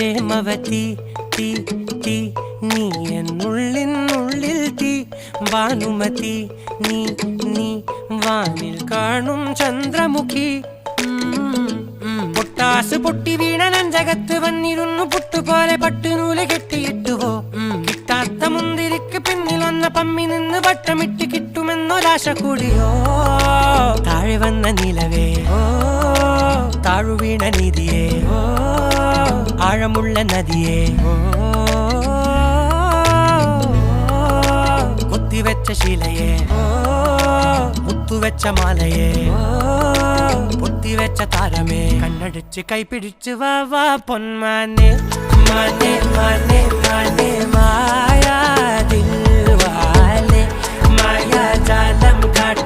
പ്രേമവതി തീ തീ നീ എന്നുള്ളിൽ തീ ഭാനുമതി നീ നീ വാനിൽ കാണും ചന്ദ്രമുഖി പൊട്ടാസ് പൊട്ടി വീണ നെഞ്ചകത്ത് വന്നിരുന്നു പുട്ടുപോലെ പട്ടുനൂല് കെട്ടിയിട്ടുവോ കിട്ടാത്ത മുന്തിരിക്ക് പിന്നിൽ വന്ന പമ്മി നിന്ന് വട്ടമിട്ട് കിട്ടുമെന്നൊരാശ കൂടിയോ താഴെ വന്ന നിലവേ താഴു വീണ നിധിയേ ആഴമുള്ള നദിയേ കൊത്തിവെച്ച ശിലയേ മുത്തുവെച്ച മാലയേ പൊത്തിവെച്ച താരമേ കണ്ണടിച്ച് കൈപിടിച്ച് വാ വാ പൊന്മാനെ മാനെ മാനെ മാനെ മായാ ദിൽവാലെ മായാ ജാലം കാട്ടി